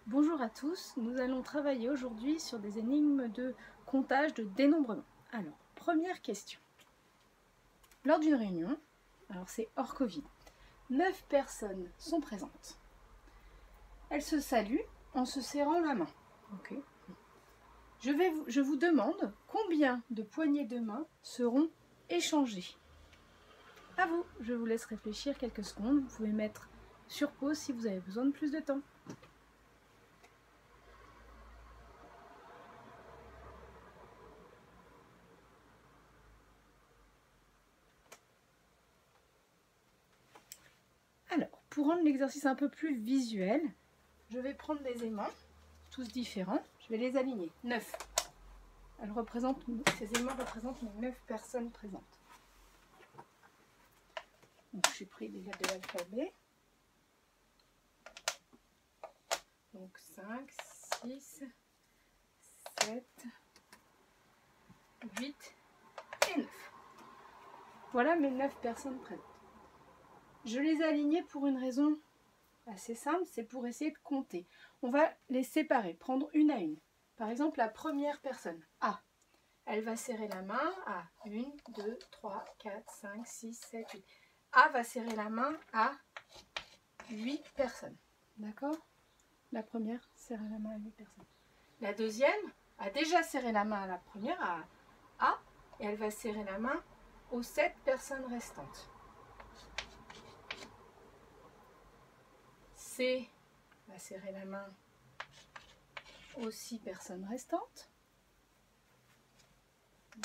Bonjour à tous, nous allons travailler aujourd'hui sur des énigmes de comptage, de dénombrement. Alors, première question. Lors d'une réunion, alors c'est hors Covid, 9 personnes sont présentes. Elles se saluent en se serrant la main. Okay. Je vous demande combien de poignées de main seront échangées. À vous, je vous laisse réfléchir quelques secondes. Vous pouvez mettre sur pause si vous avez besoin de plus de temps. Alors, pour rendre l'exercice un peu plus visuel, je vais prendre des aimants, tous différents. Je vais les aligner. 9. Ces aimants représentent les 9 personnes présentes. Donc, j'ai pris les lettres de l'alphabet. Donc, 5, 6, 7, 8 et 9. Voilà mes 9 personnes présentes. Je les ai alignées pour une raison assez simple, c'est pour essayer de compter. On va les séparer, prendre une à une. Par exemple, la première personne, A. Elle va serrer la main à 1, 2, 3, 4, 5, 6, 7, 8. A va serrer la main à 8 personnes. D'accord? La première serre la main à 8 personnes. La deuxième a déjà serré la main à la première, à A, et elle va serrer la main aux 7 personnes restantes. C va serrer la main aux 6 personnes restantes.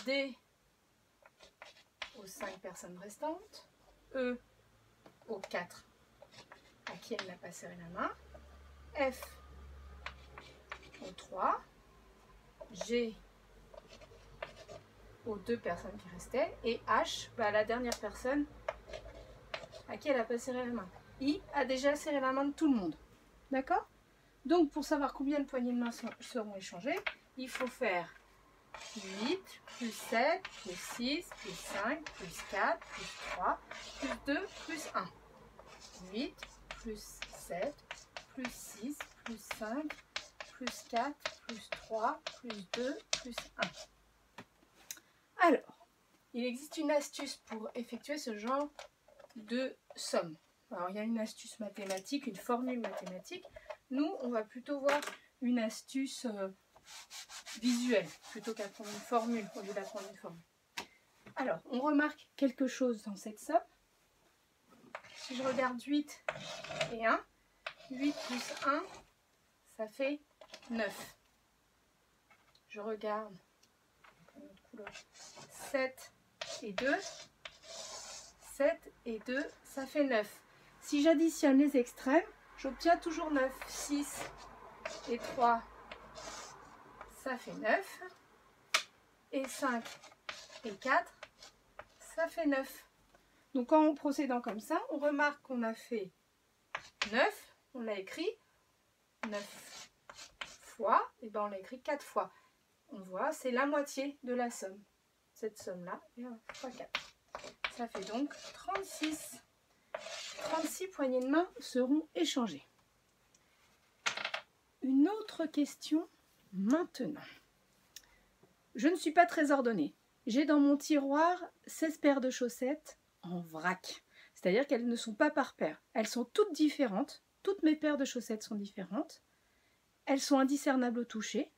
D aux 5 personnes restantes. E aux 4 à qui elle n'a pas serré la main. F aux 3. G aux 2 personnes qui restaient. Et H à la dernière personne à qui elle n'a pas serré la main. I a déjà serré la main de tout le monde. D'accord? Donc, pour savoir combien de poignées de main seront échangées, il faut faire 8, plus 7, plus 6, plus 5, plus 4, plus 3, plus 2, plus 1. 8, plus 7, plus 6, plus 5, plus 4, plus 3, plus 2, plus 1. Alors, il existe une astuce pour effectuer ce genre de somme. Alors, il y a une astuce mathématique, une formule mathématique. Nous, on va plutôt voir une astuce visuelle, plutôt qu'apprendre une formule, au lieu d'apprendre une formule. Alors, on remarque quelque chose dans cette somme. Si je regarde 8 et 1, 8 plus 1, ça fait 9. Je regarde 7 et 2, 7 et 2, ça fait 9. Si j'additionne les extrêmes, j'obtiens toujours 9. 6 et 3, ça fait 9. Et 5 et 4, ça fait 9. Donc en procédant comme ça, on remarque qu'on a fait 9, on l'a écrit 9 fois, et bien on l'a écrit 4 fois. On voit, c'est la moitié de la somme. Cette somme-là, fois 4. Ça fait donc 36. 36 poignées de main seront échangées. Une autre question maintenant. Je ne suis pas très ordonnée. J'ai dans mon tiroir 16 paires de chaussettes en vrac. C'est-à-dire qu'elles ne sont pas par paire. Elles sont toutes différentes. Toutes mes paires de chaussettes sont différentes. Elles sont indiscernables au toucher.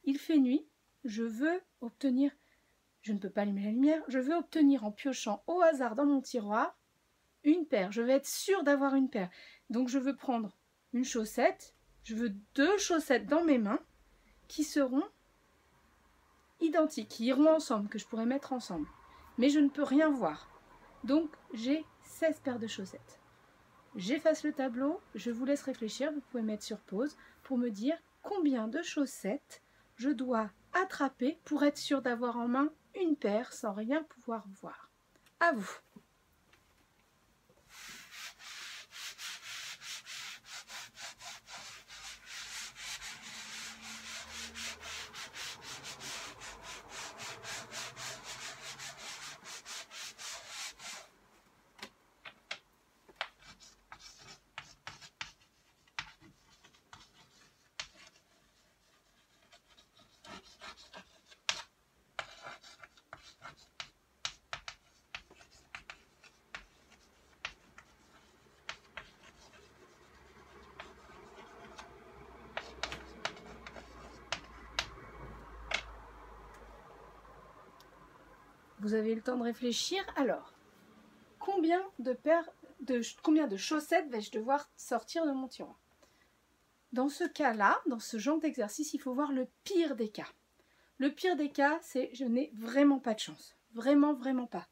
Il fait nuit. Je veux obtenir... Je ne peux pas allumer la lumière. Je veux obtenir en piochant au hasard dans mon tiroir une paire. Je veux être sûre d'avoir une paire. Donc je veux prendre une chaussette. Je veux 2 chaussettes dans mes mains qui seront identiques, qui iront ensemble, que je pourrais mettre ensemble. Mais je ne peux rien voir. Donc j'ai 16 paires de chaussettes. J'efface le tableau, je vous laisse réfléchir, vous pouvez mettre sur pause pour me dire combien de chaussettes je dois attraper pour être sûre d'avoir en main une paire sans rien pouvoir voir. À vous. vous avez eu le temps de réfléchir. Alors, combien de chaussettes vais-je devoir sortir de mon tiroir? Dans ce cas-là, dans ce genre d'exercice, il faut voir le pire des cas. Le pire des cas, c'est je n'ai vraiment pas de chance. Vraiment, vraiment pas.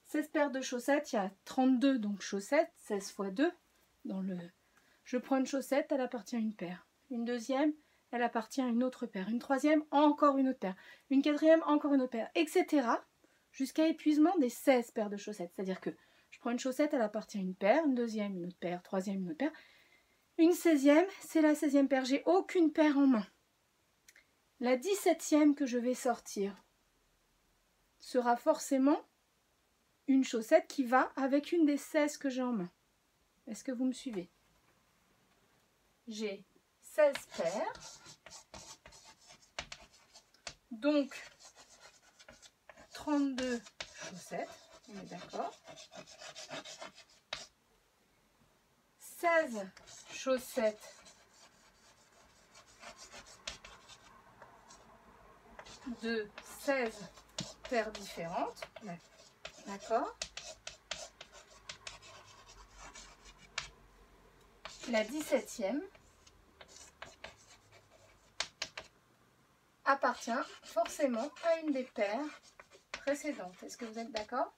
16 paires de chaussettes, il y a 32 donc chaussettes, 16 x 2. Je prends une chaussette, elle appartient à une paire. Une deuxième, elle appartient à une autre paire. Une troisième, encore une autre paire. Une quatrième, encore une autre paire, etc. Jusqu'à épuisement des 16 paires de chaussettes. C'est-à-dire que je prends une chaussette, elle appartient à une paire, une deuxième, une autre paire, troisième, une autre paire. Une 16e, c'est la 16e paire. J'ai aucune paire en main. La 17e que je vais sortir sera forcément une chaussette qui va avec une des 16 que j'ai en main. Est-ce que vous me suivez? J'ai 16 paires. Donc 32 chaussettes, on est d'accord. 16 chaussettes de 16 paires différentes. D'accord. La 17e appartient forcément à une des paires précédentes. Est-ce que vous êtes d'accord?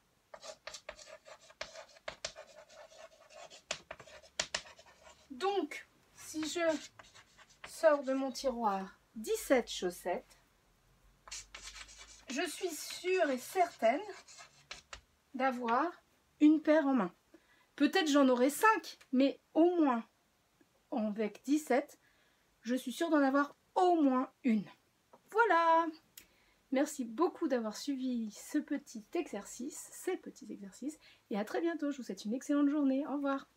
Donc, si je sors de mon tiroir 17 chaussettes, je suis sûre et certaine d'avoir une paire en main. Peut-être j'en aurai 5, mais au moins, avec 17, je suis sûre d'en avoir au moins une. Voilà! Merci beaucoup d'avoir suivi ces petits exercices, et à très bientôt. Je vous souhaite une excellente journée. Au revoir!